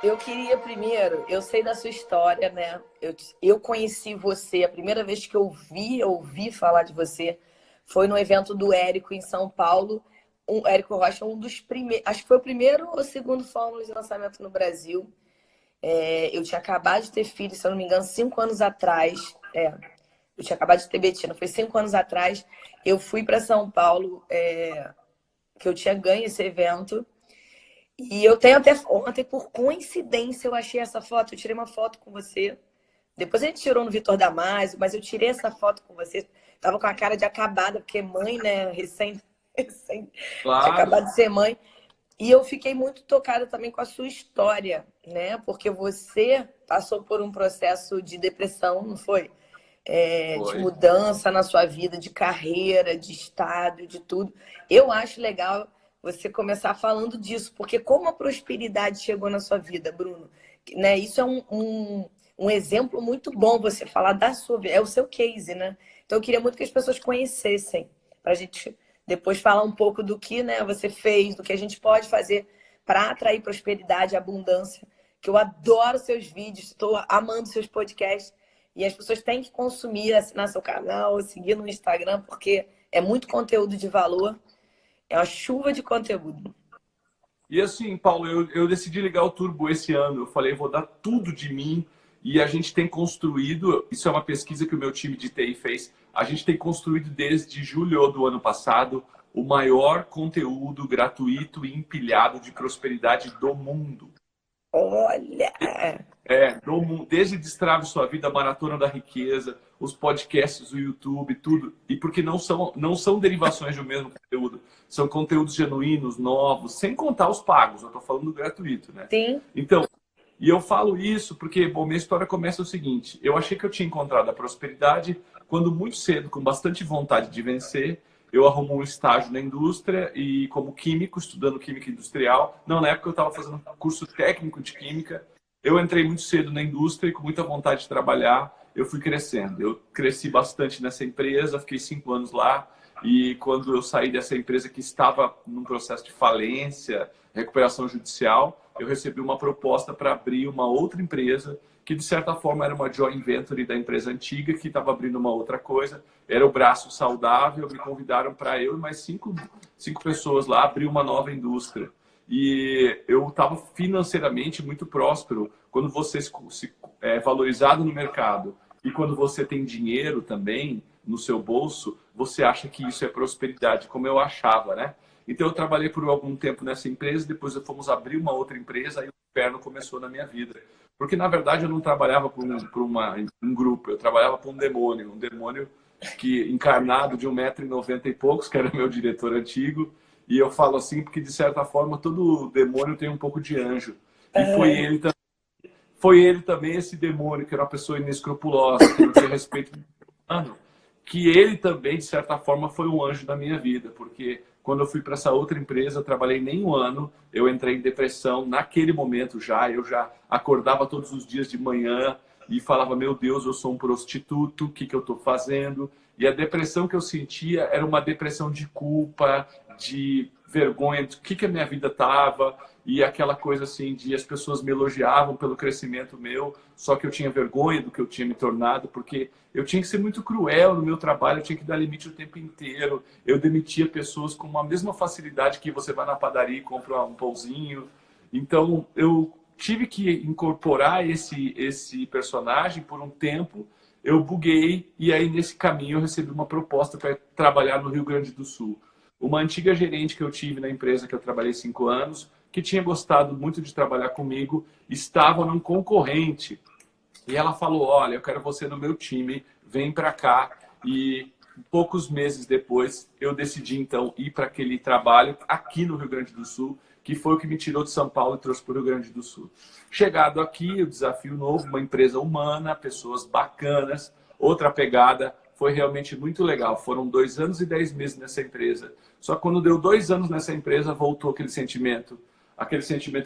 Eu queria primeiro, eu sei da sua história, né? Eu conheci você, a primeira vez que eu ouvi falar de você foi no evento do Érico em São Paulo. O Érico Rocha, um dos primeiros, acho que foi o primeiro ou segundo fórmula de lançamento no Brasil. Eu tinha acabado de ter filho, se eu não me engano, 5 anos atrás. Eu tinha acabado de ter Betina, foi 5 anos atrás. Eu fui para São Paulo, que eu tinha ganho esse evento. E eu tenho até ontem, por coincidência, eu achei essa foto. Eu tirei uma foto com você. Depois a gente tirou no Vitor Damasio, mas eu tirei essa foto com você. Tava com a cara de acabada, porque mãe, né? Recém tinha Claro. acabado de ser mãe. E eu fiquei muito tocada também com a sua história, né? Porque você passou por um processo de depressão, não foi? De Foi. mudança na sua vida, de carreira, de estado, de tudo. Eu acho legal você começar falando disso, porque como a prosperidade chegou na sua vida, Bruno, né? Isso é um exemplo muito bom você falar da sua vida, é o seu case, né? Então eu queria muito que as pessoas conhecessem, para a gente depois falar um pouco do que, né, você fez, do que a gente pode fazer para atrair prosperidade e abundância, que eu adoro seus vídeos, estou amando seus podcasts. E as pessoas têm que consumir, assinar seu canal, seguir no Instagram, porque é muito conteúdo de valor. É uma chuva de conteúdo. E assim, Paulo, eu decidi ligar o turbo esse ano. Eu falei, vou dar tudo de mim. E a gente tem construído, isso é uma pesquisa que o meu time de TI fez, a gente tem construído desde julho do ano passado o maior conteúdo gratuito e empilhado de prosperidade do mundo. Olha! Desde Destrave Sua Vida, Maratona da Riqueza, os podcasts do YouTube, tudo. E porque não são derivações do mesmo conteúdo. São conteúdos genuínos, novos, sem contar os pagos. Eu estou falando do gratuito, né? Sim. Então, e eu falo isso porque, bom, minha história começa o seguinte. Eu achei que eu tinha encontrado a prosperidade quando muito cedo, com bastante vontade de vencer, eu arrumo um estágio na indústria e como químico, estudando química industrial. Não, na época eu estava fazendo um curso técnico de química. Eu entrei muito cedo na indústria e com muita vontade de trabalhar, eu fui crescendo. Eu cresci bastante nessa empresa, fiquei 5 anos lá. E quando eu saí dessa empresa que estava num processo de falência, recuperação judicial, eu recebi uma proposta para abrir uma outra empresa que, de certa forma, era uma joint venture da empresa antiga, que estava abrindo uma outra coisa. Era o braço saudável, me convidaram para eu e mais cinco pessoas lá abrir uma nova indústria. E eu estava financeiramente muito próspero. Quando você é valorizado no mercado e quando você tem dinheiro também no seu bolso, você acha que isso é prosperidade, como eu achava, né? Então eu trabalhei por algum tempo nessa empresa, depois fomos abrir uma outra empresa e o inferno começou na minha vida. Porque, na verdade, eu não trabalhava por um grupo, eu trabalhava por um demônio que encarnado de 1,90 m e poucos, que era meu diretor antigo. E eu falo assim porque, de certa forma, todo demônio tem um pouco de anjo. E foi ele também esse demônio, que era uma pessoa inescrupulosa, que não tinha respeito humano, que ele também, de certa forma, foi um anjo da minha vida, porque quando eu fui para essa outra empresa, eu trabalhei nem um ano, eu entrei em depressão naquele momento já, eu já acordava todos os dias de manhã e falava, meu Deus, eu sou um prostituto, o que eu estou fazendo? E a depressão que eu sentia era uma depressão de culpa, de vergonha, de que a minha vida estava, e aquela coisa assim de as pessoas me elogiavam pelo crescimento meu, só que eu tinha vergonha do que eu tinha me tornado, porque eu tinha que ser muito cruel no meu trabalho, eu tinha que dar limite o tempo inteiro, eu demitia pessoas com a mesma facilidade que você vai na padaria e compra um pãozinho. Então eu tive que incorporar esse personagem por um tempo, eu buguei, e aí nesse caminho eu recebi uma proposta para trabalhar no Rio Grande do Sul. Uma antiga gerente que eu tive na empresa que eu trabalhei 5 anos, que tinha gostado muito de trabalhar comigo, estava num concorrente. E ela falou, olha, eu quero você no meu time, vem para cá. E poucos meses depois, eu decidi, então, ir para aquele trabalho aqui no Rio Grande do Sul, que foi o que me tirou de São Paulo e trouxe para o Rio Grande do Sul. Chegado aqui, o desafio novo, uma empresa humana, pessoas bacanas, outra pegada, foi realmente muito legal. Foram 2 anos e 10 meses nessa empresa. Só que quando deu 2 anos nessa empresa, voltou aquele sentimento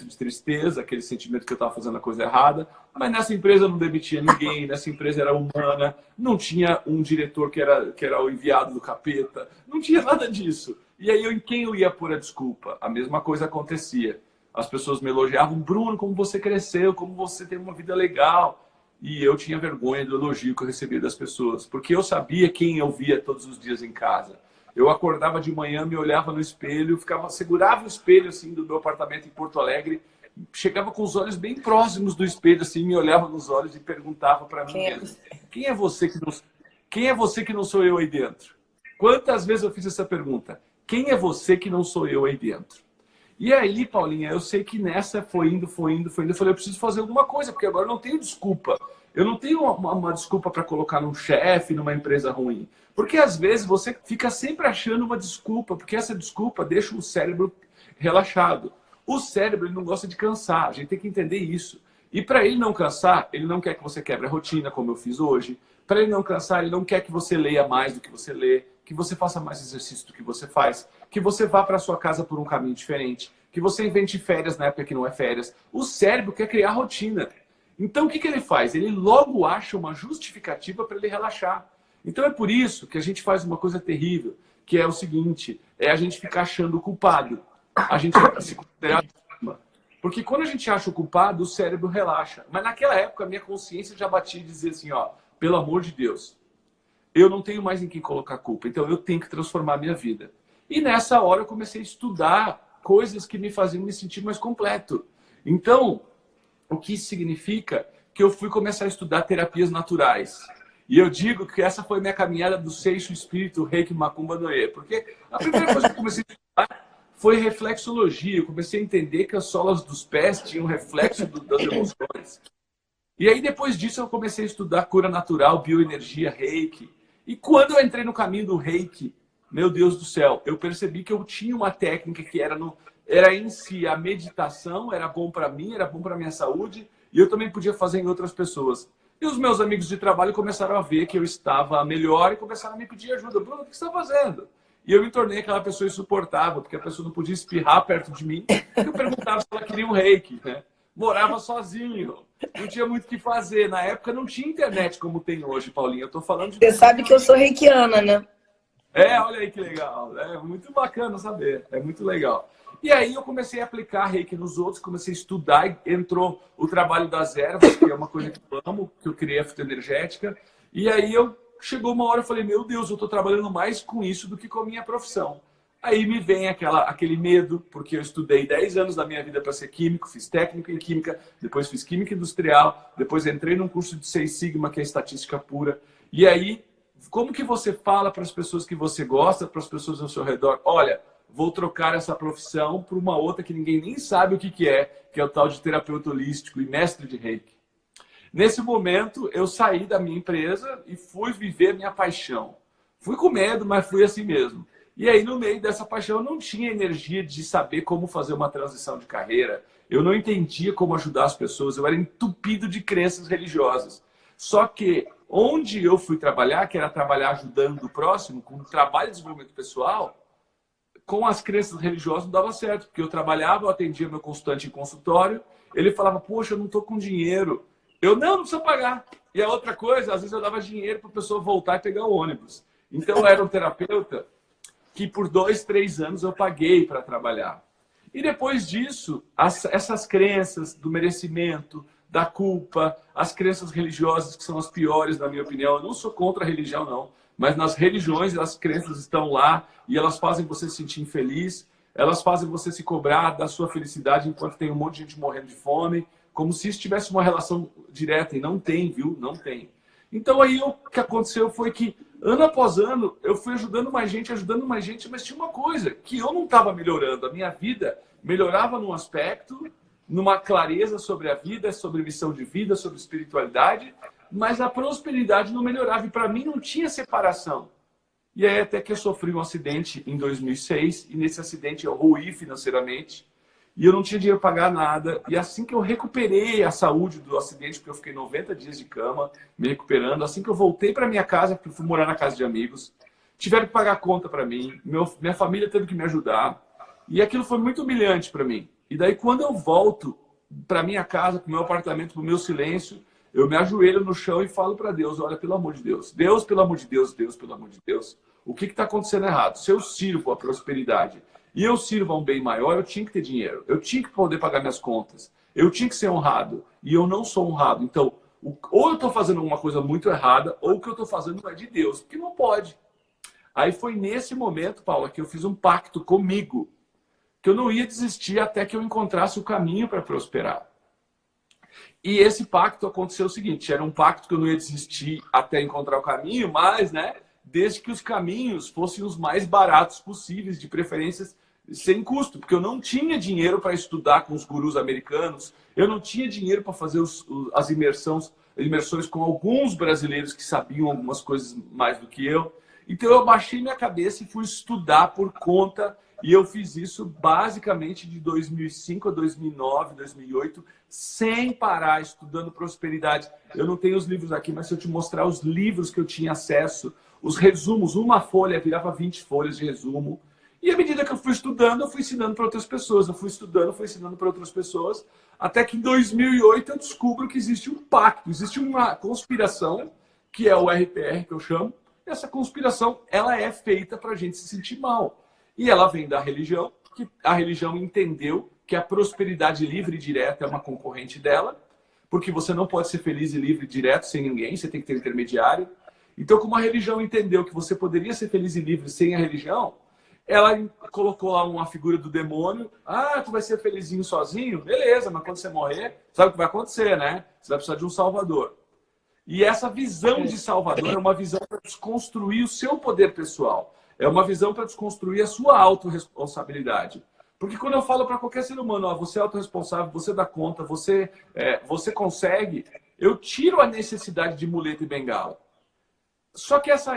de tristeza, aquele sentimento que eu estava fazendo a coisa errada. Mas nessa empresa eu não demitia ninguém, nessa empresa era humana, não tinha um diretor que era o enviado do capeta, não tinha nada disso. E aí em quem eu ia pôr a desculpa? A mesma coisa acontecia. As pessoas me elogiavam, Bruno, como você cresceu, como você tem uma vida legal. E eu tinha vergonha do elogio que eu recebia das pessoas, porque eu sabia quem eu via todos os dias em casa. Eu acordava de manhã, me olhava no espelho, segurava o espelho assim do meu apartamento em Porto Alegre, chegava com os olhos bem próximos do espelho, assim, me olhava nos olhos e perguntava para mim mesmo, quem é você que não sou eu aí dentro? Quantas vezes eu fiz essa pergunta? Quem é você que não sou eu aí dentro? E aí, Paulinha, eu sei que nessa foi indo. Eu falei, eu preciso fazer alguma coisa, porque agora eu não tenho desculpa. Eu não tenho uma desculpa para colocar num chefe, numa empresa ruim. Porque às vezes você fica sempre achando uma desculpa, porque essa desculpa deixa o cérebro relaxado. O cérebro ele não gosta de cansar, a gente tem que entender isso. E para ele não cansar, ele não quer que você quebre a rotina, como eu fiz hoje. Para ele não cansar, ele não quer que você leia mais do que você lê, que você faça mais exercício do que você faz, que você vá para sua casa por um caminho diferente, que você invente férias na época que não é férias. O cérebro quer criar rotina. Então, o que ele faz? Ele logo acha uma justificativa para ele relaxar. Então, é por isso que a gente faz uma coisa terrível, que é o seguinte, é a gente ficar achando o culpado. A gente se considerar vítima. Porque quando a gente acha o culpado, o cérebro relaxa. Mas naquela época, a minha consciência já batia e dizia assim, ó, pelo amor de Deus, eu não tenho mais em quem colocar culpa, então eu tenho que transformar a minha vida. E nessa hora eu comecei a estudar coisas que me faziam me sentir mais completo. Então, o que isso significa? Que eu fui começar a estudar terapias naturais. E eu digo que essa foi minha caminhada do Seixo Espírito Reiki Macumba Noé. Porque a primeira coisa que eu comecei a estudar foi reflexologia. Eu comecei a entender que as solas dos pés tinham reflexo das emoções. E aí, depois disso, eu comecei a estudar cura natural, bioenergia, Reiki. E quando eu entrei no caminho do Reiki, meu Deus do céu, eu percebi que eu tinha uma técnica que era em si a meditação, era bom para mim, era bom para minha saúde, e eu também podia fazer em outras pessoas. E os meus amigos de trabalho começaram a ver que eu estava melhor e começaram a me pedir ajuda. Bruno, o que você está fazendo? E eu me tornei aquela pessoa insuportável, porque a pessoa não podia espirrar perto de mim. Eu perguntava se ela queria um Reiki, né? Morava sozinho, não tinha muito o que fazer. Na época não tinha internet como tem hoje, Paulinha. Eu tô falando de... Você sabe que eu sou reikiana, né? Olha aí que legal. É muito bacana saber. É muito legal. E aí eu comecei a aplicar Reiki nos outros, comecei a estudar e entrou o trabalho das ervas, que é uma coisa que eu amo, que eu criei a fitoenergética. E aí chegou uma hora e falei, meu Deus, eu estou trabalhando mais com isso do que com a minha profissão. Aí me vem aquele medo, porque eu estudei 10 anos da minha vida para ser químico, fiz técnico em química, depois fiz química industrial, depois entrei num curso de 6 Sigma, que é estatística pura. E aí, como que você fala para as pessoas que você gosta, para as pessoas ao seu redor, olha, vou trocar essa profissão por uma outra que ninguém nem sabe o que é o tal de terapeuta holístico e mestre de Reiki. Nesse momento, eu saí da minha empresa e fui viver minha paixão. Fui com medo, mas fui assim mesmo. E aí, no meio dessa paixão, eu não tinha energia de saber como fazer uma transição de carreira. Eu não entendia como ajudar as pessoas. Eu era entupido de crenças religiosas. Só que, onde eu fui trabalhar, que era trabalhar ajudando o próximo, com trabalho de desenvolvimento pessoal, com as crenças religiosas não dava certo. Porque eu trabalhava, eu atendia meu consultante em consultório, ele falava, poxa, eu não estou com dinheiro. Não precisa pagar. E a outra coisa, às vezes eu dava dinheiro para a pessoa voltar e pegar o ônibus. Então, eu era um terapeuta que por 2, 3 anos eu paguei para trabalhar. E depois disso, essas crenças do merecimento, da culpa, as crenças religiosas que são as piores, na minha opinião, eu não sou contra a religião, não, mas nas religiões as crenças estão lá e elas fazem você se sentir infeliz, elas fazem você se cobrar da sua felicidade enquanto tem um monte de gente morrendo de fome, como se isso tivesse uma relação direta, e não tem, viu? Não tem. Então aí o que aconteceu foi que, ano após ano, eu fui ajudando mais gente, mas tinha uma coisa, que eu não estava melhorando. A minha vida melhorava num aspecto, numa clareza sobre a vida, sobre missão de vida, sobre espiritualidade, mas a prosperidade não melhorava. E para mim não tinha separação. E aí até que eu sofri um acidente em 2006, e nesse acidente eu ruí financeiramente, e eu não tinha dinheiro para pagar nada. E assim que eu recuperei a saúde do acidente, porque eu fiquei 90 dias de cama, me recuperando, assim que eu voltei para minha casa, porque eu fui morar na casa de amigos, tiveram que pagar conta para mim, minha família teve que me ajudar. E aquilo foi muito humilhante para mim. E daí, quando eu volto para minha casa, para o meu apartamento, para o meu silêncio, eu me ajoelho no chão e falo para Deus, olha, pelo amor de Deus, Deus, pelo amor de Deus, Deus, pelo amor de Deus, o que está acontecendo errado? Se eu sirvo a prosperidade e eu sirvo a um bem maior, eu tinha que ter dinheiro. Eu tinha que poder pagar minhas contas. Eu tinha que ser honrado. E eu não sou honrado. Então, ou eu estou fazendo alguma coisa muito errada, ou o que eu estou fazendo não é de Deus, porque não pode. Aí foi nesse momento, Paula, que eu fiz um pacto comigo, que eu não ia desistir até que eu encontrasse o caminho para prosperar. E esse pacto aconteceu o seguinte, era um pacto que eu não ia desistir até encontrar o caminho, mas, né, desde que os caminhos fossem os mais baratos possíveis, de preferência sem custo, porque eu não tinha dinheiro para estudar com os gurus americanos, eu não tinha dinheiro para fazer as imersões com alguns brasileiros que sabiam algumas coisas mais do que eu. Então eu abaixei minha cabeça e fui estudar por conta, e eu fiz isso basicamente de 2005 a 2009, 2008, sem parar, estudando prosperidade. Eu não tenho os livros aqui, mas se eu te mostrar os livros que eu tinha acesso, os resumos, uma folha virava 20 folhas de resumo. E à medida que eu fui estudando, eu fui ensinando para outras pessoas. Eu fui estudando, fui ensinando para outras pessoas, até que em 2008 eu descubro que existe um pacto, existe uma conspiração, que é o RPR, que eu chamo. Essa conspiração, ela é feita para a gente se sentir mal. E ela vem da religião, que a religião entendeu que a prosperidade livre e direta é uma concorrente dela, porque você não pode ser feliz e livre e direto sem ninguém, você tem que ter um intermediário. Então, como a religião entendeu que você poderia ser feliz e livre sem a religião, ela colocou lá uma figura do demônio. Ah, tu vai ser felizinho sozinho? Beleza, mas quando você morrer, sabe o que vai acontecer, né? Você vai precisar de um salvador. E essa visão de salvador é uma visão para desconstruir o seu poder pessoal. É uma visão para desconstruir a sua autorresponsabilidade. Porque quando eu falo para qualquer ser humano, ó, você é autorresponsável, você dá conta, você consegue, eu tiro a necessidade de muleta e bengala. Só que essa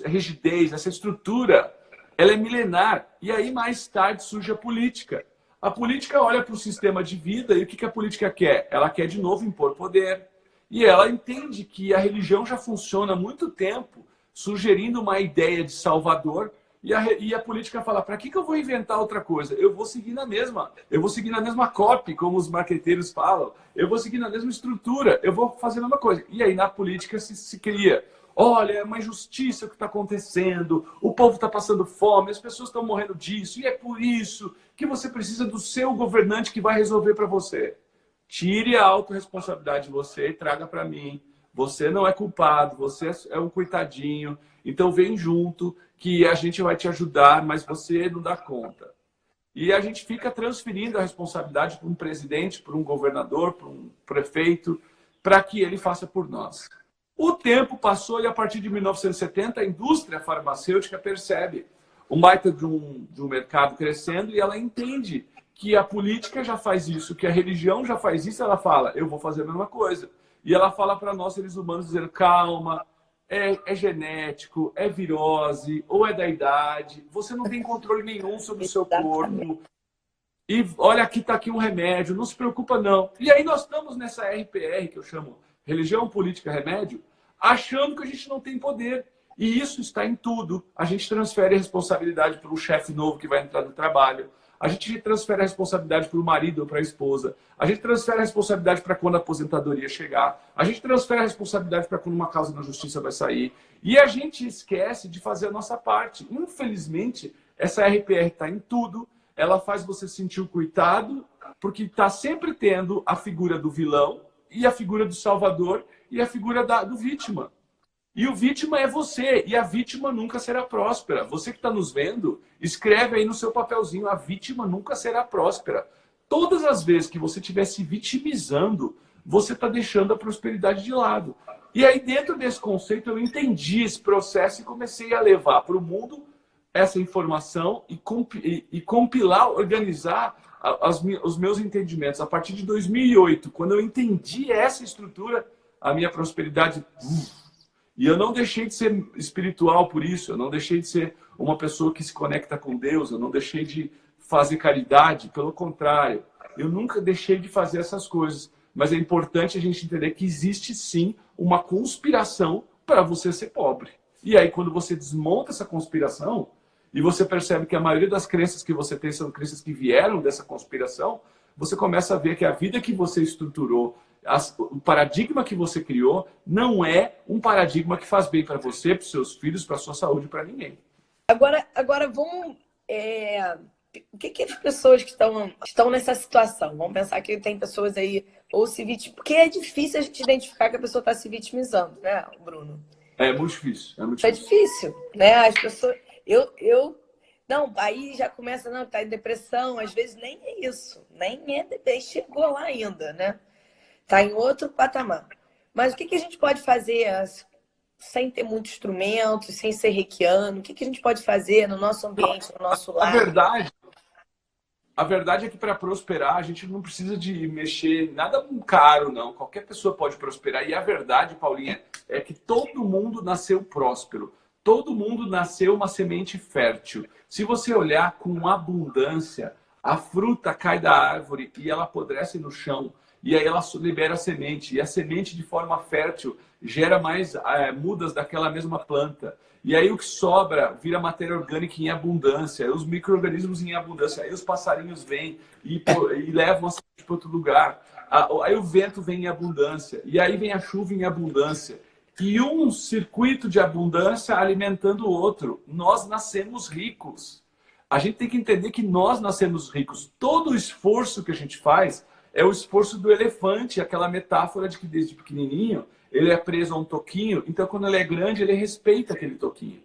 rigidez, essa estrutura, ela é milenar. E aí, mais tarde, surge a política. A política olha para o sistema de vida e o que a política quer? Ela quer, de novo, impor poder. E ela entende que a religião já funciona há muito tempo, sugerindo uma ideia de salvador. E a política fala, para que eu vou inventar outra coisa? Eu vou seguir na mesma copy, como os marqueteiros falam. Eu vou seguir na mesma estrutura, eu vou fazer a mesma coisa. E aí, na política, se cria... Olha, é uma injustiça o que está acontecendo, o povo está passando fome, as pessoas estão morrendo disso, e é por isso que você precisa do seu governante que vai resolver para você. Tire a autorresponsabilidade de você e traga para mim. Você não é culpado, você é um coitadinho, então vem junto que a gente vai te ajudar, mas você não dá conta. E a gente fica transferindo a responsabilidade para um presidente, para um governador, para um prefeito, para que ele faça por nós. O tempo passou e a partir de 1970 a indústria farmacêutica percebe um baita de um mercado crescendo e ela entende que a política já faz isso, que a religião já faz isso, ela fala, eu vou fazer a mesma coisa. E ela fala para nós, seres humanos, dizendo, calma, é genético, é virose, ou é da idade, você não tem controle nenhum sobre o seu corpo. E olha, aqui está aqui um remédio, não se preocupa não. E aí nós estamos nessa RPR, que eu chamo Religião, Política, Remédio, achando que a gente não tem poder. E isso está em tudo. A gente transfere a responsabilidade para o chefe novo que vai entrar no trabalho. A gente transfere a responsabilidade para o marido ou para a esposa. A gente transfere a responsabilidade para quando a aposentadoria chegar. A gente transfere a responsabilidade para quando uma causa na justiça vai sair. E a gente esquece de fazer a nossa parte. Infelizmente, essa RPR está em tudo. Ela faz você sentir o coitado, porque está sempre tendo a figura do vilão, e a figura do salvador, e a figura do vítima. E o vítima é você, e a vítima nunca será próspera. Você que está nos vendo, escreve aí no seu papelzinho, a vítima nunca será próspera. Todas as vezes que você estiver se vitimizando, você está deixando a prosperidade de lado. E aí, dentro desse conceito, eu entendi esse processo e comecei a levar para o mundo essa informação e compilar, organizar os meus entendimentos. A partir de 2008, quando eu entendi essa estrutura, a minha prosperidade... E eu não deixei de ser espiritual por isso, eu não deixei de ser uma pessoa que se conecta com Deus, eu não deixei de fazer caridade, pelo contrário, eu nunca deixei de fazer essas coisas. Mas é importante a gente entender que existe sim uma conspiração para você ser pobre. E aí quando você desmonta essa conspiração e você percebe que a maioria das crenças que você tem são crenças que vieram dessa conspiração, você começa a ver que a vida que você estruturou, o paradigma que você criou não é um paradigma que faz bem para você, para os seus filhos, para a sua saúde, para ninguém. Agora vamos o que as pessoas que estão nessa situação? Vamos pensar que tem pessoas aí ou se vitimizando. Porque é difícil a gente identificar que a pessoa está se vitimizando, né, Bruno? É muito difícil. É muito É difícil. difícil, né? As pessoas. Não, aí já começa, não, tá em depressão, às vezes nem é isso, nem chegou lá ainda, né? Tá em outro patamar. Mas o que a gente pode fazer sem ter muito instrumento, sem ser reikiano? O que a gente pode fazer no nosso ambiente, no nosso A lar? verdade é que para prosperar a gente não precisa de mexer nada caro, não. Qualquer pessoa pode prosperar. E a verdade, Paulinha, é que todo mundo nasceu próspero. Todo mundo nasceu uma semente fértil. Se você olhar com abundância, a fruta cai da árvore e ela apodrece no chão. E aí ela libera a semente. E a semente, de forma fértil, gera mais mudas daquela mesma planta. E aí o que sobra vira matéria orgânica em abundância. Os micro-organismos em abundância. Aí os passarinhos vêm e levam a semente para outro lugar. Aí o vento vem em abundância. E aí vem a chuva em abundância. E um circuito de abundância alimentando o outro. Nós nascemos ricos. A gente tem que entender que nós nascemos ricos. Todo o esforço que a gente faz é o esforço do elefante, aquela metáfora de que desde pequenininho ele é preso a um toquinho, então quando ele é grande ele respeita aquele toquinho.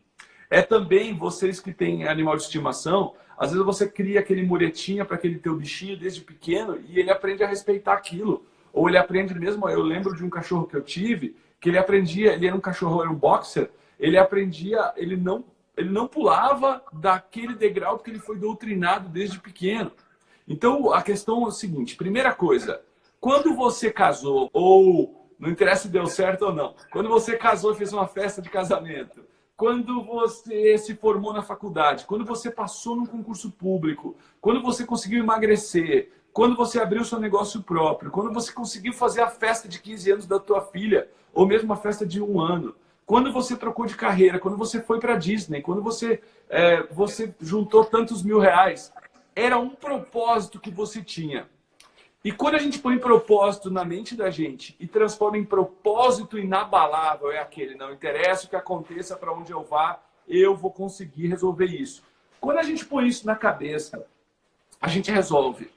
É também vocês que têm animal de estimação, às vezes você cria aquele muretinha para aquele teu bichinho desde pequeno e ele aprende a respeitar aquilo. Ou ele aprende mesmo, eu lembro de um cachorro que eu tive, que ele aprendia, ele era um cachorro, era um boxer, ele aprendia, ele não pulava daquele degrau porque ele foi doutrinado desde pequeno. Então, a questão é o seguinte, primeira coisa, quando você casou, ou não interessa se deu certo ou não, quando você casou e fez uma festa de casamento, quando você se formou na faculdade, quando você passou num concurso público, quando você conseguiu emagrecer, quando você abriu seu negócio próprio, quando você conseguiu fazer a festa de 15 anos da tua filha, ou mesmo a festa de 1 ano, quando você trocou de carreira, quando você foi para a Disney, quando você juntou tantos R$ 1.000, era um propósito que você tinha. E quando a gente põe propósito na mente da gente e transforma em propósito inabalável, é aquele, não interessa o que aconteça, para onde eu vá, eu vou conseguir resolver isso. Quando a gente põe isso na cabeça, a gente resolve,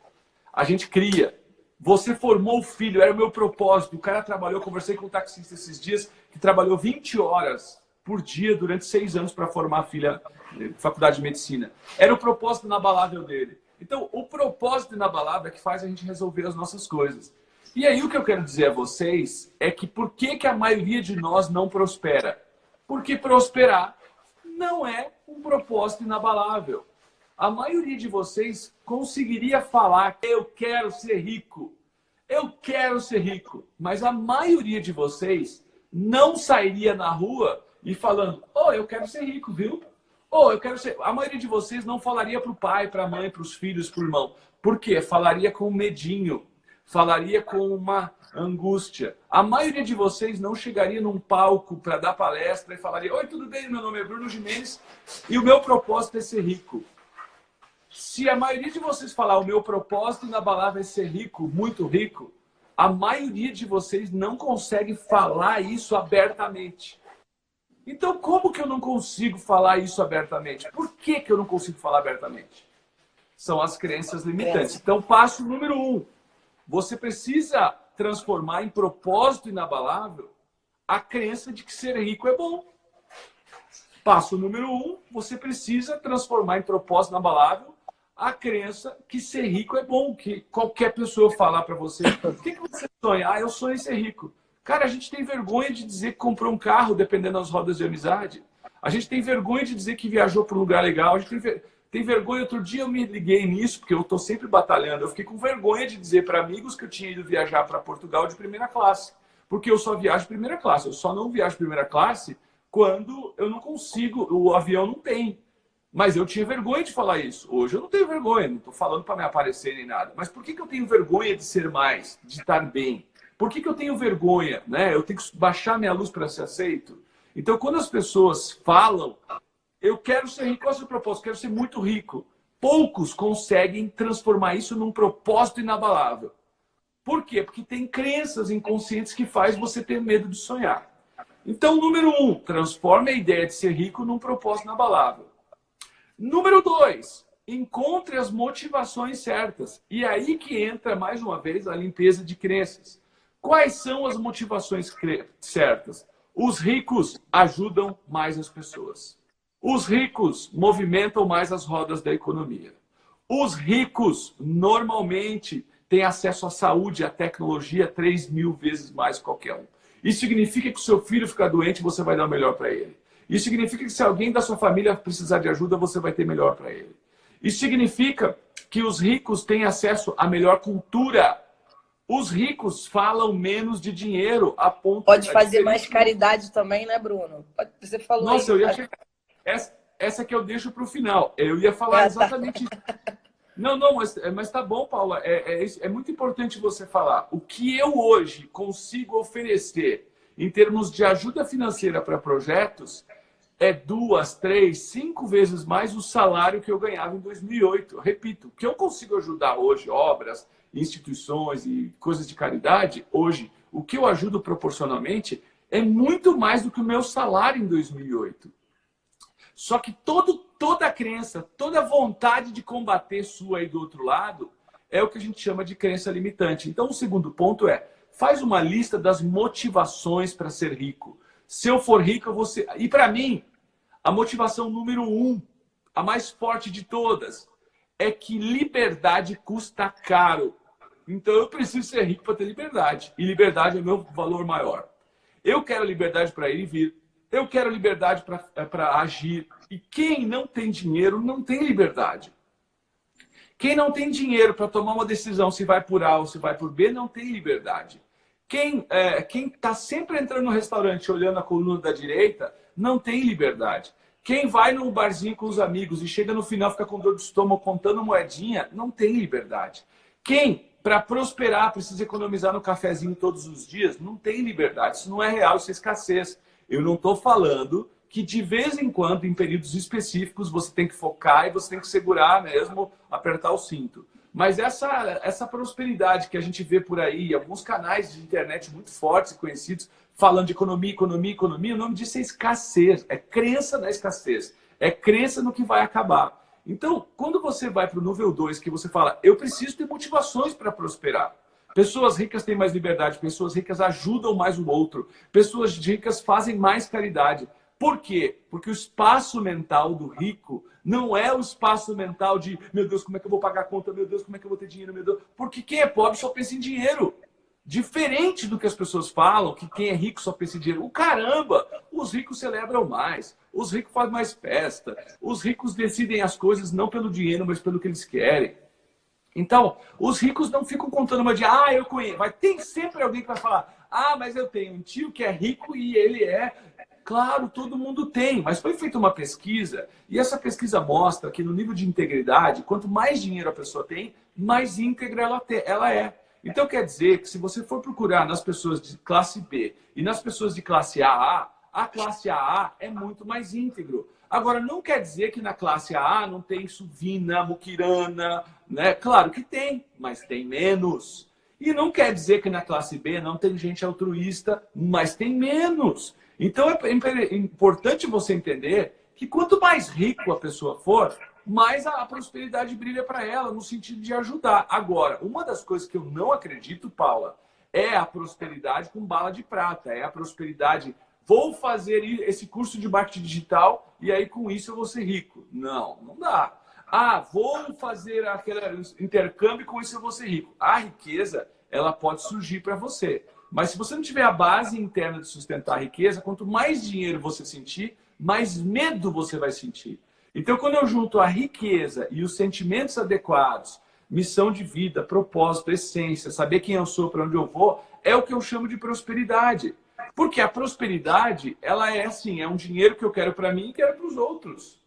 a gente cria. Você formou o filho, era o meu propósito. O cara trabalhou, conversei com um taxista esses dias, que trabalhou 20 horas por dia durante 6 anos para formar a filha na faculdade de medicina. Era o propósito inabalável dele. Então, o propósito inabalável é que faz a gente resolver as nossas coisas. E aí o que eu quero dizer a vocês é que por que a maioria de nós não prospera? Porque prosperar não é um propósito inabalável. A maioria de vocês conseguiria falar: eu quero ser rico. Eu quero ser rico. Mas a maioria de vocês não sairia na rua e falando: oh, eu quero ser rico, viu? Oh, eu quero ser... A maioria de vocês não falaria para o pai, para a mãe, para os filhos, para o irmão. Por quê? Falaria com medinho. Falaria com uma angústia. A maioria de vocês não chegaria num palco para dar palestra e falaria: oi, tudo bem? Meu nome é Bruno Gimenez e o meu propósito é ser rico. Se a maioria de vocês falar: o meu propósito inabalável é ser rico, muito rico, a maioria de vocês não consegue falar isso abertamente. Então, como que eu não consigo falar isso abertamente? Por que eu não consigo falar abertamente? São as crenças limitantes. Então, passo número 1. Você precisa transformar em propósito inabalável a crença de que ser rico é bom. Passo número 1, você precisa transformar em propósito inabalável a crença que ser rico é bom. Que qualquer pessoa falar para você: o que você sonha? Ah, eu sonho em ser rico. Cara, a gente tem vergonha de dizer que comprou um carro dependendo das rodas de amizade. A gente tem vergonha de dizer que viajou para um lugar legal. A gente tem vergonha. Outro dia eu me liguei nisso, porque eu estou sempre batalhando. Eu fiquei com vergonha de dizer para amigos que eu tinha ido viajar para Portugal de primeira classe. Porque eu só viajo de primeira classe. Eu só não viajo de primeira classe quando eu não consigo, o avião não tem. Mas eu tinha vergonha de falar isso. Hoje eu não tenho vergonha, não estou falando para me aparecer nem nada. Mas por que eu tenho vergonha de ser mais, de estar bem? Por que eu tenho vergonha? Né? Eu tenho que baixar minha luz para ser aceito? Então, quando as pessoas falam: eu quero ser rico, qual é o seu propósito? Quero ser muito rico. Poucos conseguem transformar isso num propósito inabalável. Por quê? Porque tem crenças inconscientes que faz você ter medo de sonhar. Então, número 1, transforme a ideia de ser rico num propósito inabalável. Número 2, encontre as motivações certas. E aí que entra, mais uma vez, a limpeza de crenças. Quais são as motivações certas? Os ricos ajudam mais as pessoas. Os ricos movimentam mais as rodas da economia. Os ricos, normalmente, têm acesso à saúde e à tecnologia 3.000 vezes mais que qualquer um. Isso significa que se o seu filho ficar doente, você vai dar o melhor para ele. Isso significa que se alguém da sua família precisar de ajuda, você vai ter melhor para ele. Isso significa que os ricos têm acesso à melhor cultura. Os ricos falam menos de dinheiro a ponto... Pode fazer mais caridade também, né, Bruno? Você falou. Nossa, aí. eu ia chegar... Essa que eu deixo para o final. Eu ia falar exatamente isso. Não, mas tá bom, Paula. É muito importante você falar. O que eu hoje consigo oferecer em termos de ajuda financeira para projetos é 2, 3, 5 vezes mais o salário que eu ganhava em 2008. Repito, o que eu consigo ajudar hoje, obras, instituições e coisas de caridade, hoje, o que eu ajudo proporcionalmente é muito mais do que o meu salário em 2008. Só que toda a crença, toda a vontade de combater sua aí do outro lado é o que a gente chama de crença limitante. Então, o segundo ponto é, faz uma lista das motivações para ser rico. Se eu for rico, eu vou ser... E para mim, a motivação número 1, a mais forte de todas, é que liberdade custa caro. Então, eu preciso ser rico para ter liberdade. E liberdade é o meu valor maior. Eu quero liberdade para ir e vir. Eu quero liberdade para agir. E quem não tem dinheiro não tem liberdade. Quem não tem dinheiro para tomar uma decisão se vai por A ou se vai por B, não tem liberdade. Quem está sempre entrando no restaurante olhando a coluna da direita, não tem liberdade. Quem vai num barzinho com os amigos e chega no final fica com dor de estômago contando moedinha, não tem liberdade. Quem, para prosperar, precisa economizar no cafezinho todos os dias, não tem liberdade. Isso não é real, isso é escassez. Eu não estou falando que de vez em quando, em períodos específicos, você tem que focar e você tem que segurar mesmo, apertar o cinto. Mas essa prosperidade que a gente vê por aí, alguns canais de internet muito fortes e conhecidos, falando de economia, economia, economia, o nome disso é escassez, é crença na escassez, é crença no que vai acabar. Então, quando você vai para o nível 2, que você fala, eu preciso ter motivações para prosperar. Pessoas ricas têm mais liberdade, pessoas ricas ajudam mais o outro, pessoas ricas fazem mais caridade. Por quê? Porque o espaço mental do rico não é o espaço mental de meu Deus, como é que eu vou pagar a conta? Meu Deus, como é que eu vou ter dinheiro? Meu Deus. Porque quem é pobre só pensa em dinheiro. Diferente do que as pessoas falam, que quem é rico só pensa em dinheiro. O caramba! Os ricos celebram mais, os ricos fazem mais festa, os ricos decidem as coisas não pelo dinheiro, mas pelo que eles querem. Então, os ricos não ficam contando uma de, eu conheço. Tem sempre alguém que vai falar, mas eu tenho um tio que é rico e ele é... Claro, todo mundo tem, mas foi feita uma pesquisa e essa pesquisa mostra que no nível de integridade, quanto mais dinheiro a pessoa tem, mais íntegra ela é. Então quer dizer que se você for procurar nas pessoas de classe B e nas pessoas de classe AA, a classe AA é muito mais íntegro. Agora, não quer dizer que na classe AA não tem suvina, muquirana, né? Claro que tem, mas tem menos. E não quer dizer que na classe B não tem gente altruísta, mas tem menos. Então é importante você entender que quanto mais rico a pessoa for, mais a prosperidade brilha para ela, no sentido de ajudar. Agora, uma das coisas que eu não acredito, Paula, é a prosperidade com bala de prata. É a prosperidade, vou fazer esse curso de marketing digital e aí com isso eu vou ser rico. Não, não dá. Vou fazer aquele intercâmbio e com isso eu vou ser rico. A riqueza, ela pode surgir para você. Mas se você não tiver a base interna de sustentar a riqueza, quanto mais dinheiro você sentir, mais medo você vai sentir. Então, quando eu junto a riqueza e os sentimentos adequados, missão de vida, propósito, essência, saber quem eu sou, para onde eu vou, é o que eu chamo de prosperidade. Porque a prosperidade, ela é assim, é um dinheiro que eu quero para mim e quero para os outros.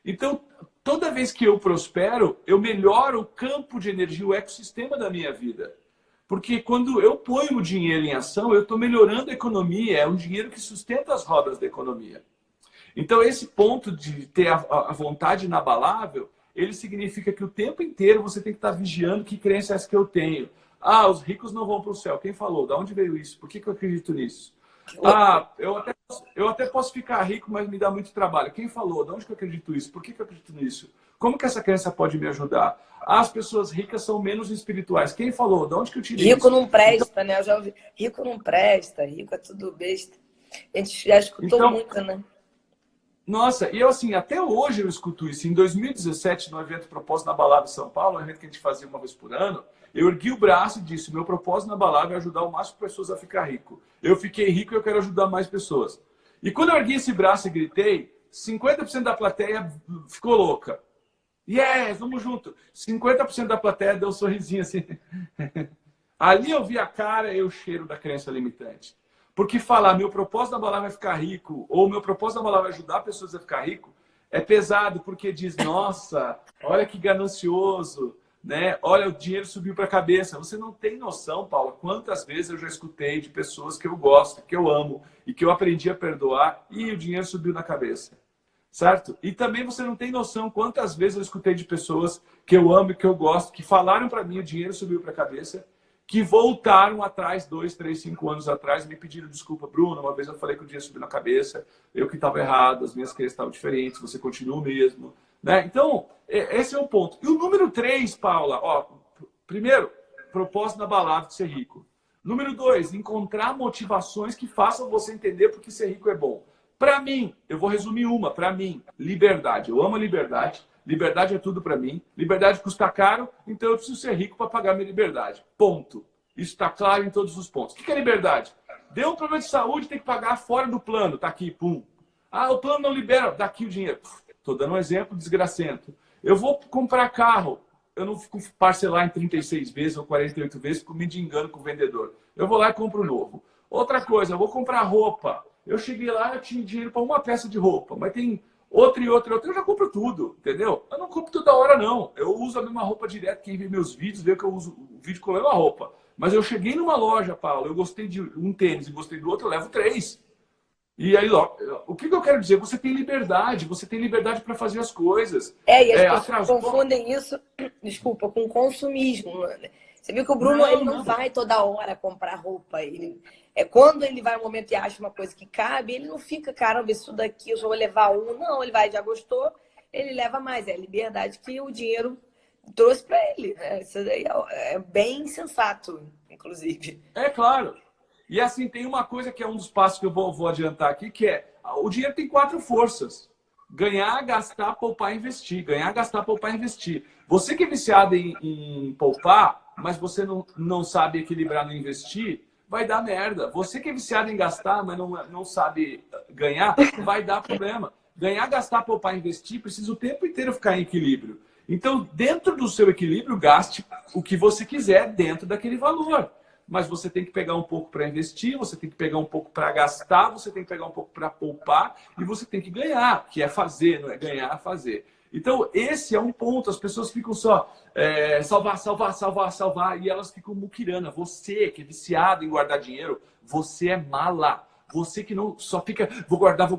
Então, toda vez que eu prospero, eu melhoro o campo de energia, o ecossistema da minha vida. Porque quando eu ponho o dinheiro em ação, eu estou melhorando a economia, é um dinheiro que sustenta as rodas da economia. Então, esse ponto de ter a vontade inabalável, ele significa que o tempo inteiro você tem que estar vigiando que crença é essa que eu tenho. Os ricos não vão para o céu. Quem falou? Da onde veio isso? Por que eu acredito nisso? Ah, eu até posso ficar rico, mas me dá muito trabalho. Quem falou? De onde que eu acredito isso? Por que que eu acredito nisso? Como que essa crença pode me ajudar? As pessoas ricas são menos espirituais. Quem falou? De onde que eu tirei Rico isso? não Então, presta, né? Eu já ouvi. Rico não presta, rico é tudo besta. A gente já escutou então, muito, né? nossa, e eu assim, até hoje eu escuto isso. Em 2017, no evento Propósito na Balada em São Paulo, um evento que a gente fazia uma vez por ano, eu ergui o braço e disse, meu propósito na balada é ajudar o máximo de pessoas a ficar rico. Eu fiquei rico e eu quero ajudar mais pessoas. E quando eu ergui esse braço e gritei, 50% da plateia ficou louca. Yes, vamos junto. 50% da plateia deu um sorrisinho assim. Ali eu vi a cara e o cheiro da crença limitante. Porque falar meu propósito na balada vai ficar rico, ou meu propósito na balada vai ajudar pessoas a ficar rico, é pesado, porque diz, nossa, olha que ganancioso, né? Olha, o dinheiro subiu para a cabeça. Você não tem noção, Paula, quantas vezes eu já escutei de pessoas que eu gosto, que eu amo, e que eu aprendi a perdoar, e o dinheiro subiu na cabeça. Certo? E também você não tem noção quantas vezes eu escutei de pessoas que eu amo e que eu gosto, que falaram para mim, o dinheiro subiu para a cabeça, que voltaram atrás, 2, 3, 5 anos atrás, me pediram desculpa, Bruno, uma vez eu falei que o dinheiro subiu na cabeça, eu que estava errado, as minhas crenças estavam diferentes, você continua o mesmo. Né? Então, esse é o ponto. E o número 3, Paula, ó, primeiro, propósito na balada de ser rico. Número 2, encontrar motivações que façam você entender porque ser rico é bom. Para mim, eu vou resumir uma, para mim, liberdade. Eu amo a liberdade. Liberdade é tudo para mim. Liberdade custa caro, então eu preciso ser rico para pagar minha liberdade. Ponto. Isso está claro em todos os pontos. O que é liberdade? Deu um problema de saúde, tem que pagar fora do plano. Tá aqui, pum. Ah, o plano não libera, daqui o dinheiro. Estou dando um exemplo desgracento. Eu vou comprar carro. Eu não fico parcelar em 36 vezes ou 48 vezes, porque me engano com o vendedor. Eu vou lá e compro novo. Outra coisa, eu vou comprar roupa. Eu cheguei lá, eu tinha dinheiro para uma peça de roupa, mas tem outra e outra e outra. Eu já compro tudo, entendeu? Eu não compro toda hora, não. Eu uso a mesma roupa direto. Quem vê meus vídeos vê que eu uso o vídeo com a mesma roupa. Mas eu cheguei numa loja, Paulo, eu gostei de um tênis e gostei do outro, eu levo 3. E aí, ó, o que eu quero dizer? Você tem liberdade para fazer as coisas. E as pessoas Atrasou. confundem isso, desculpa, com consumismo, né? Você viu que o Bruno, Não, ele não vai toda hora comprar roupa. Quando ele vai no momento e acha uma coisa que cabe, ele não fica, caramba, isso daqui eu já vou levar um. Não, ele vai, já gostou, ele leva mais. É a liberdade que o dinheiro trouxe para ele. Né? Isso daí é bem sensato, inclusive. É claro. E assim, tem uma coisa que é um dos passos que eu vou adiantar aqui, que é o dinheiro tem 4 forças. Ganhar, gastar, poupar, investir. Ganhar, gastar, poupar, investir. Você que é viciado em poupar, mas você não sabe equilibrar no investir, vai dar merda. Você que é viciado em gastar, mas não sabe ganhar, vai dar problema. Ganhar, gastar, poupar, investir, precisa o tempo inteiro ficar em equilíbrio. Então, dentro do seu equilíbrio, gaste o que você quiser dentro daquele valor. Mas você tem que pegar um pouco para investir, você tem que pegar um pouco para gastar, você tem que pegar um pouco para poupar e você tem que ganhar, que é fazer, não é ganhar, fazer. Então, esse é um ponto. As pessoas ficam só salvar e elas ficam muquirana. Você que é viciado em guardar dinheiro, você é mala. Você que não só fica, vou guardar.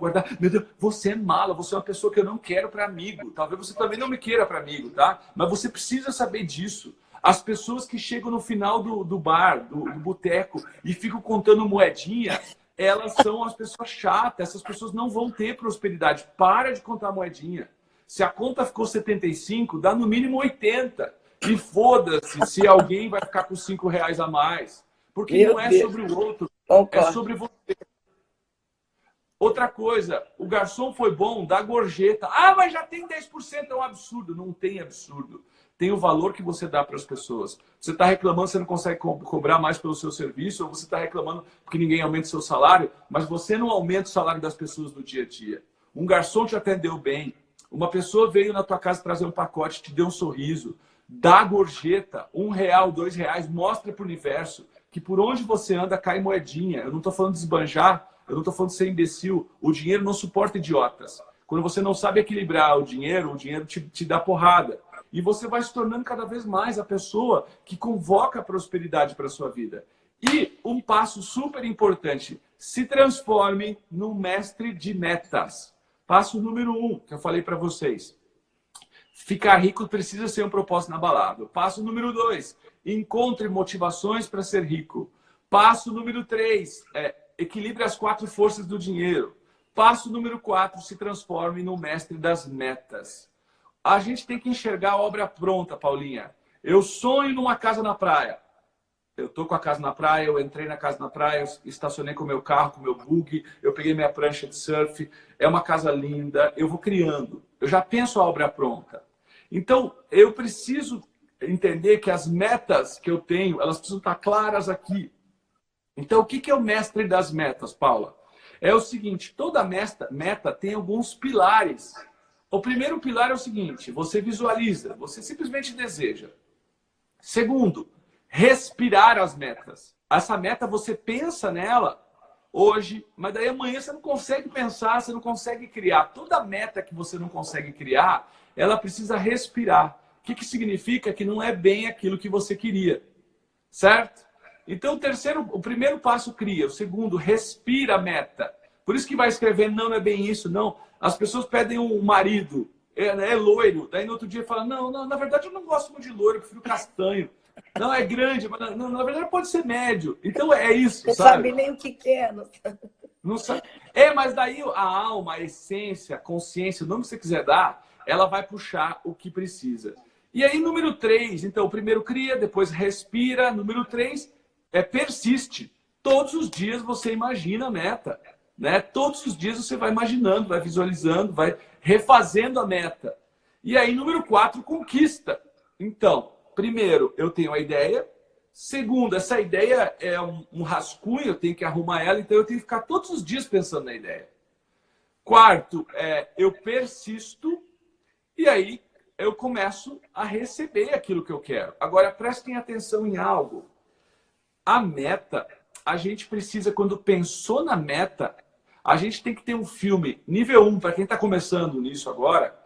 Meu Deus, você é mala, você é uma pessoa que eu não quero para amigo. Talvez você também não me queira para amigo, tá? Mas você precisa saber disso. As pessoas que chegam no final do bar, do boteco, e ficam contando moedinha, elas são as pessoas chatas. Essas pessoas não vão ter prosperidade. Para de contar moedinha. Se a conta ficou 75, dá no mínimo 80. E foda-se se alguém vai ficar com 5 reais a mais. Porque Meu não é Deus. sobre o outro, é Concordo. sobre você. Outra coisa, o garçom foi bom, dá gorjeta. Ah, mas já tem 10%, é um absurdo. Não tem absurdo. Tem o valor que você dá para as pessoas. Você está reclamando, você não consegue cobrar mais pelo seu serviço, ou você está reclamando porque ninguém aumenta o seu salário, mas você não aumenta o salário das pessoas do dia a dia. Um garçom te atendeu bem, uma pessoa veio na tua casa trazer um pacote, te deu um sorriso, dá gorjeta, R$1, R$2, mostra para o universo que por onde você anda cai moedinha. Eu não estou falando de esbanjar, eu não estou falando de ser imbecil. O dinheiro não suporta idiotas. Quando você não sabe equilibrar o dinheiro te dá porrada. E você vai se tornando cada vez mais a pessoa que convoca a prosperidade para a sua vida. E um passo super importante, se transforme num mestre de metas. Passo número 1, que eu falei para vocês. Ficar rico precisa ser um propósito inabalável. Passo número 2, encontre motivações para ser rico. Passo número 3, equilibre as 4 forças do dinheiro. Passo número 4, se transforme no mestre das metas. A gente tem que enxergar a obra pronta, Paulinha. Eu sonho numa casa na praia. Eu tô com a casa na praia, eu entrei na casa na praia, eu estacionei com o meu carro, com o meu buggy, eu peguei minha prancha de surf. É uma casa linda, eu vou criando. Eu já penso a obra pronta. Então, eu preciso entender que as metas que eu tenho, elas precisam estar claras aqui. Então, o que é o mestre das metas, Paula? É o seguinte, toda meta tem alguns pilares. O primeiro pilar é o seguinte, você visualiza, você simplesmente deseja. Segundo, respirar as metas. Essa meta, você pensa nela hoje, mas daí amanhã você não consegue pensar, você não consegue criar. Toda meta que você não consegue criar, ela precisa respirar. O que significa? Que não é bem aquilo que você queria. Certo? Então, o primeiro passo cria. O segundo, respira a meta. Por isso que vai escrever, não é bem isso, não. As pessoas pedem um marido, é loiro. Daí no outro dia fala, não, na verdade eu não gosto muito de loiro, eu prefiro castanho. Não, é grande, mas não, na verdade pode ser médio. Então é isso, não sabe? Sabe nem o que é. Não sabe. Mas daí a alma, a essência, a consciência, o nome que você quiser dar, ela vai puxar o que precisa. E aí, número 3, então, o primeiro cria, depois respira. Número 3, persiste. Todos os dias você imagina a meta. Né? Todos os dias você vai imaginando, vai visualizando, vai refazendo a meta. E aí, número 4, conquista. Então, primeiro, eu tenho a ideia. Segundo, essa ideia é um rascunho, eu tenho que arrumar ela, então eu tenho que ficar todos os dias pensando na ideia. Quarto, eu persisto e aí eu começo a receber aquilo que eu quero. Agora, prestem atenção em algo. A meta, a gente precisa, quando pensou na meta, a gente tem que ter um filme nível 1, para quem está começando nisso agora,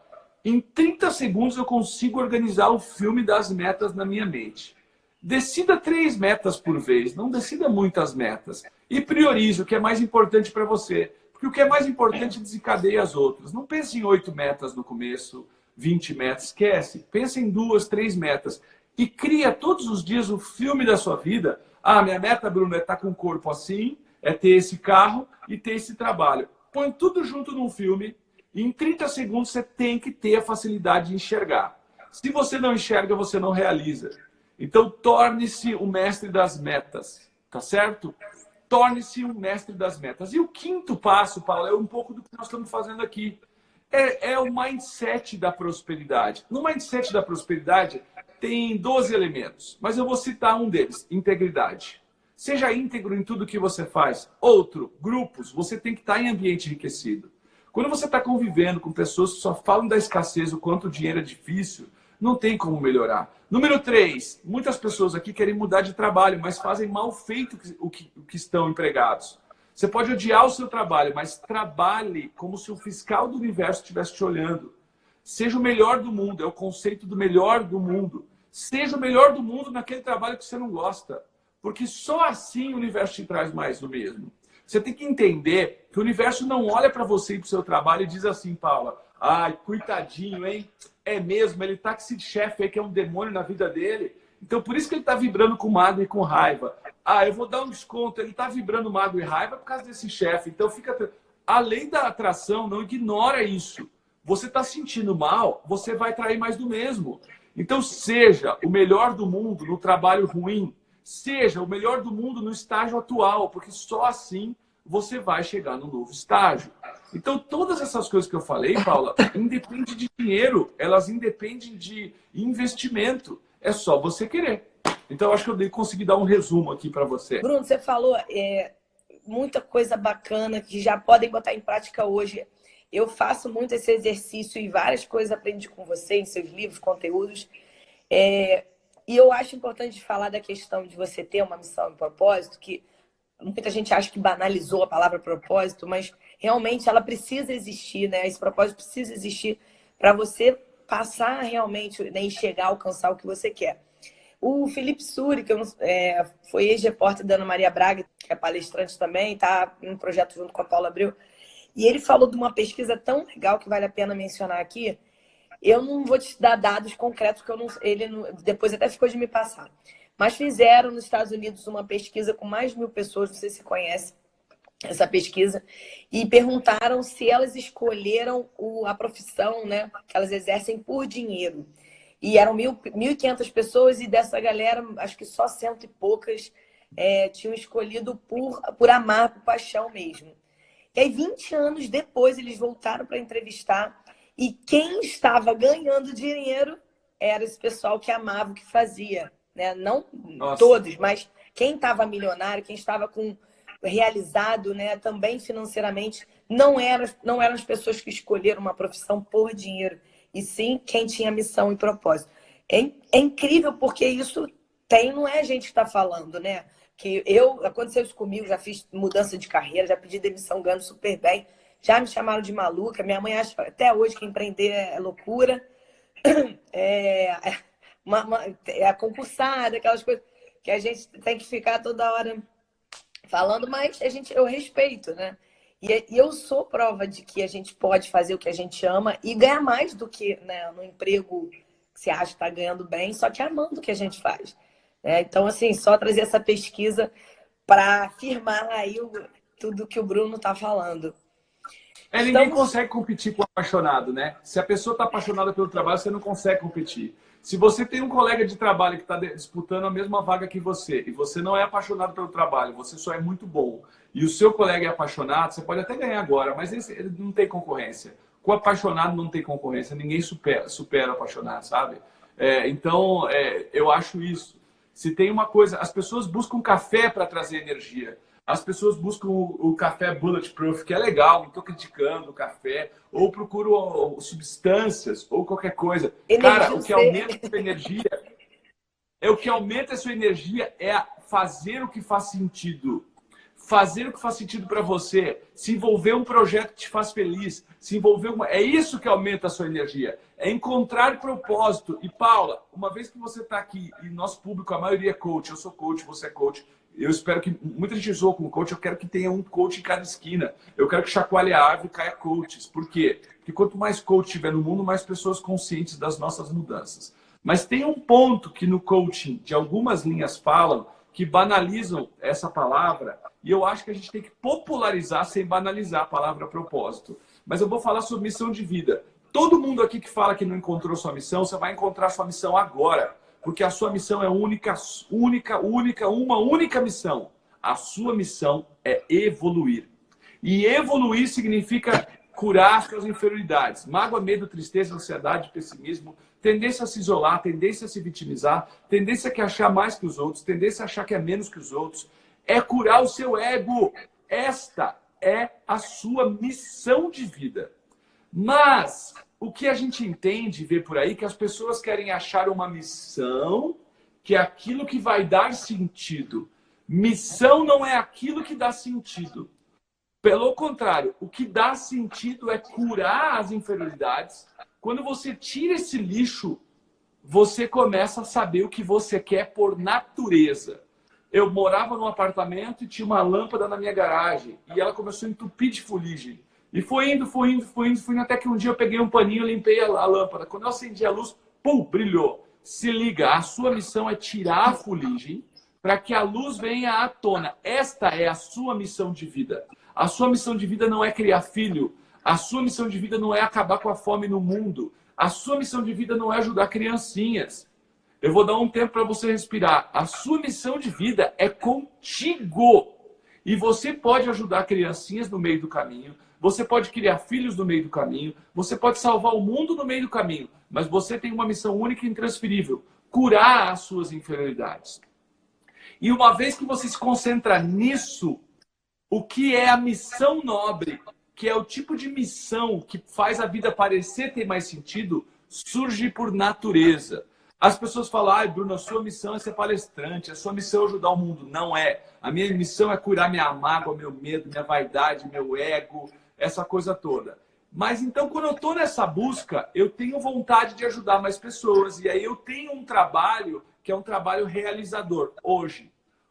em 30 segundos eu consigo organizar o filme das metas na minha mente. Decida 3 metas por vez, não decida muitas metas. E priorize o que é mais importante para você. Porque o que é mais importante desencadeia as outras. Não pense em 8 metas no começo, 20 metas, esquece. Pense em 2, 3 metas. E cria todos os dias o filme da sua vida. Minha meta, Bruno, é estar com o corpo assim, é ter esse carro e ter esse trabalho. Põe tudo junto num filme e em 30 segundos você tem que ter a facilidade de enxergar. Se você não enxerga, você não realiza. Então, torne-se o mestre das metas, tá certo? Torne-se o mestre das metas. E o quinto passo, Paulo, é um pouco do que nós estamos fazendo aqui. É o mindset da prosperidade. No mindset da prosperidade, tem 12 elementos, mas eu vou citar um deles, integridade. Seja íntegro em tudo que você faz. Outro, grupos. Você tem que estar em ambiente enriquecido. Quando você está convivendo com pessoas que só falam da escassez, o quanto o dinheiro é difícil, não tem como melhorar. Número 3, muitas pessoas aqui querem mudar de trabalho, mas fazem mal feito o que estão empregados. Você pode odiar o seu trabalho, mas trabalhe como se o fiscal do universo estivesse te olhando. Seja o melhor do mundo, é o conceito do melhor do mundo. Seja o melhor do mundo naquele trabalho que você não gosta. Porque só assim o universo te traz mais do mesmo. Você tem que entender que o universo não olha para você e para o seu trabalho e diz assim, Paula, ai, coitadinho, hein? É mesmo, ele tá com esse chefe aí que é um demônio na vida dele. Então, por isso que ele está vibrando com mágoa e com raiva. Eu vou dar um desconto, ele está vibrando mágoa e raiva por causa desse chefe. Então, a lei da atração não ignora isso. Você está sentindo mal, você vai atrair mais do mesmo. Então, seja o melhor do mundo no trabalho ruim. Seja o melhor do mundo no estágio atual, porque só assim você vai chegar no novo estágio. Então, todas essas coisas que eu falei, Paula, independem de dinheiro, elas independem de investimento. É só você querer. Então, eu acho que eu consegui dar um resumo aqui para você. Bruno, você falou muita coisa bacana que já podem botar em prática hoje. Eu faço muito esse exercício e várias coisas aprendi com você em seus livros, conteúdos. E eu acho importante falar da questão de você ter uma missão e um propósito, que muita gente acha que banalizou a palavra propósito, mas realmente ela precisa existir, né? Esse propósito precisa existir para você passar realmente, né, e chegar a alcançar o que você quer. O Felipe Suri, que foi ex-repórter da Ana Maria Braga, que é palestrante também, está em um projeto junto com a Paula Abreu, e ele falou de uma pesquisa tão legal que vale a pena mencionar aqui. Eu não vou te dar dados concretos, porque depois até ficou de me passar. Mas fizeram nos Estados Unidos uma pesquisa com mais de 1.000 pessoas, não sei se você conhece, essa pesquisa, e perguntaram se elas escolheram a profissão, né, que elas exercem por dinheiro. E eram 1.500 pessoas, e dessa galera, acho que só cento e poucas tinham escolhido por amar, por paixão mesmo. E aí, 20 anos depois, eles voltaram para entrevistar, e quem estava ganhando dinheiro era esse pessoal que amava o que fazia, né? Não todos, mas quem estava milionário, quem estava realizado, né, também financeiramente, não eram as pessoas que escolheram uma profissão por dinheiro, e sim quem tinha missão e propósito. É incrível, porque isso não é a gente que está falando, né? Que aconteceu isso comigo, já fiz mudança de carreira, já pedi demissão, ganhando super bem, já me chamaram de maluca, minha mãe acha até hoje que empreender é loucura, é concursada, aquelas coisas que a gente tem que ficar toda hora falando, mas eu respeito, né? E eu sou prova de que a gente pode fazer o que a gente ama e ganhar mais do que, né, no emprego que você acha que está ganhando bem, só que amando o que a gente faz. Então, assim, só trazer essa pesquisa para afirmar aí tudo que o Bruno está falando. Ninguém consegue competir com o apaixonado, né? Se a pessoa está apaixonada pelo trabalho, você não consegue competir. Se você tem um colega de trabalho que está disputando a mesma vaga que você, e você não é apaixonado pelo trabalho, você só é muito bom, e o seu colega é apaixonado, você pode até ganhar agora, mas ele não tem concorrência. Com o apaixonado não tem concorrência, ninguém supera o apaixonado, sabe? Então, eu acho isso. Se tem uma coisa, as pessoas buscam café para trazer energia. As pessoas buscam o café Bulletproof, que é legal, não estou criticando o café, ou procuram substâncias, ou qualquer coisa. Cara, o que aumenta a sua energia, o que aumenta a sua energia é fazer o que faz sentido. Fazer o que faz sentido para você, se envolver um projeto que te faz feliz, se envolver é isso que aumenta a sua energia, é encontrar propósito. E Paula, uma vez que você está aqui, e nosso público, a maioria é coach, eu sou coach, você é coach, eu espero que muita gente zoa com coach, eu quero que tenha um coach em cada esquina, eu quero que chacoalhe a árvore e caia coaches. Por quê? Porque quanto mais coach tiver no mundo, mais pessoas conscientes das nossas mudanças. Mas tem um ponto que no coaching, de algumas linhas falam, que banalizam essa palavra, e eu acho que a gente tem que popularizar sem banalizar a palavra propósito. Mas eu vou falar sobre missão de vida. Todo mundo aqui que fala que não encontrou sua missão, você vai encontrar sua missão agora. Porque a sua missão é única, uma única missão. A sua missão é evoluir. E evoluir significa curar suas inferioridades. Mágoa, medo, tristeza, ansiedade, pessimismo, tendência a se isolar, tendência a se vitimizar, tendência a achar mais que os outros, tendência a achar que é menos que os outros. É curar o seu ego. Esta é a sua missão de vida. Mas o que a gente entende e vê por aí é que as pessoas querem achar uma missão que é aquilo que vai dar sentido. Missão não é aquilo que dá sentido. Pelo contrário, o que dá sentido é curar as inferioridades. Quando você tira esse lixo, você começa a saber o que você quer por natureza. Eu morava num apartamento e tinha uma lâmpada na minha garagem. E ela começou a entupir de fuligem. E foi indo, até que um dia eu peguei um paninho e limpei a lâmpada. Quando eu acendi a luz, pum, brilhou. Se liga, a sua missão é tirar a fuligem para que a luz venha à tona. Esta é a sua missão de vida. A sua missão de vida não é criar filho. A sua missão de vida não é acabar com a fome no mundo. A sua missão de vida não é ajudar criancinhas. Eu vou dar um tempo para você respirar. A sua missão de vida é contigo. E você pode ajudar criancinhas no meio do caminho. Você pode criar filhos no meio do caminho. Você pode salvar o mundo no meio do caminho. Mas você tem uma missão única e intransferível. Curar as suas inferioridades. E uma vez que você se concentra nisso, o que é a missão nobre, que é o tipo de missão que faz a vida parecer ter mais sentido, surge por natureza. As pessoas falam, Bruno, a sua missão é ser palestrante, a sua missão é ajudar o mundo. Não é. A minha missão é curar minha mágoa, meu medo, minha vaidade, meu ego, essa coisa toda. Mas então, quando eu estou nessa busca, eu tenho vontade de ajudar mais pessoas. E aí eu tenho um trabalho que é um trabalho realizador. Hoje,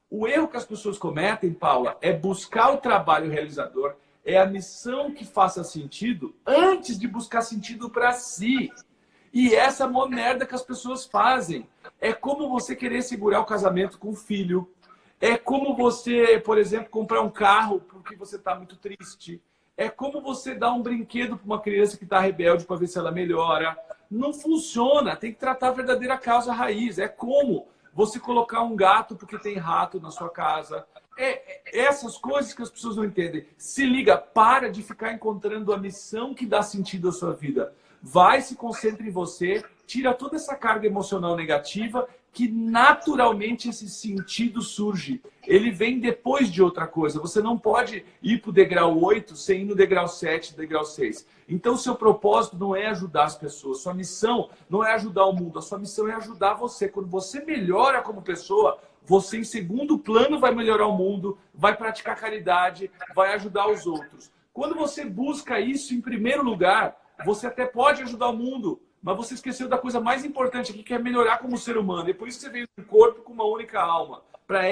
o erro que as pessoas cometem, Paula, é buscar o trabalho realizador, é a missão que faça sentido antes de buscar sentido para si. E essa é a maior merda que as pessoas fazem. É como você querer segurar o casamento com o filho. É como você, por exemplo, comprar um carro porque você está muito triste. É como você dar um brinquedo para uma criança que está rebelde para ver se ela melhora. Não funciona. Tem que tratar a verdadeira causa raiz. É como você colocar um gato porque tem rato na sua casa. Essas coisas que as pessoas não entendem. Se liga, para de ficar encontrando a missão que dá sentido à sua vida. Vai, se concentra em você, tira toda essa carga emocional negativa que naturalmente esse sentido surge. Ele vem depois de outra coisa. Você não pode ir para o degrau 8 sem ir no degrau 7, degrau 6. Então, seu propósito não é ajudar as pessoas. Sua missão não é ajudar o mundo. A sua missão é ajudar você. Quando você melhora como pessoa, você, em segundo plano, vai melhorar o mundo, vai praticar caridade, vai ajudar os outros. Quando você busca isso em primeiro lugar, você até pode ajudar o mundo, mas você esqueceu da coisa mais importante aqui, que é melhorar como ser humano. E por isso que você veio um corpo com uma única alma. Para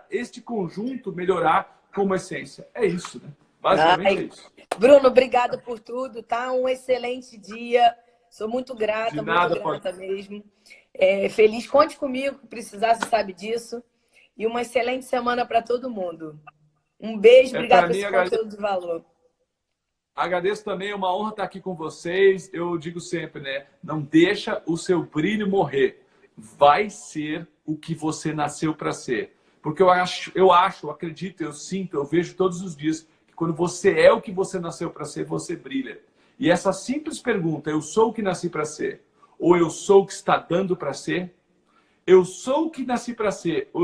este conjunto melhorar como essência. É isso, né? Basicamente é isso. Bruno, obrigada por tudo, tá? Um excelente dia. Sou muito grata, De nada, muito grata mesmo. Feliz, conte comigo, se precisar, você sabe disso. E uma excelente semana para todo mundo. Um beijo, obrigado por esse conteúdo de valor. Agradeço também, é uma honra estar aqui com vocês. Eu digo sempre, né? Não deixa o seu brilho morrer. Vai ser o que você nasceu para ser. Porque eu acredito, eu sinto, eu vejo todos os dias que quando você é o que você nasceu para ser, você brilha. E essa simples pergunta, eu sou o que nasci para ser, ou eu sou o que está dando para ser? Eu sou o que nasci para ser, ou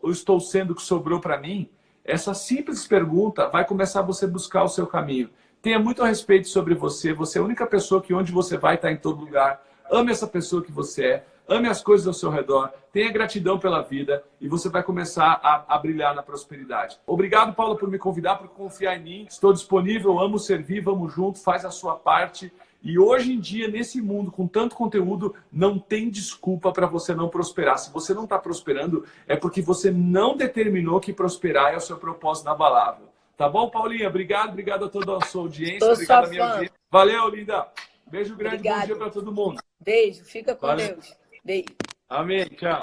eu estou sendo o que sobrou para mim? Essa simples pergunta vai começar você buscar o seu caminho. Tenha muito respeito sobre você. Você é a única pessoa que onde você vai está em todo lugar. Ame essa pessoa que você é. Ame as coisas ao seu redor. Tenha gratidão pela vida e você vai começar a brilhar na prosperidade. Obrigado, Paula, por me convidar, por confiar em mim. Estou disponível, amo servir, vamos junto, faz a sua parte. E hoje em dia, nesse mundo, com tanto conteúdo, não tem desculpa para você não prosperar. Se você não está prosperando, é porque você não determinou que prosperar é o seu propósito inabalável. Tá bom, Paulinha? Obrigado a toda a sua audiência. Obrigado a minha audiência. Valeu, linda. Beijo grande, bom dia para todo mundo. Beijo, fica com Deus. Beijo. Amém, tchau.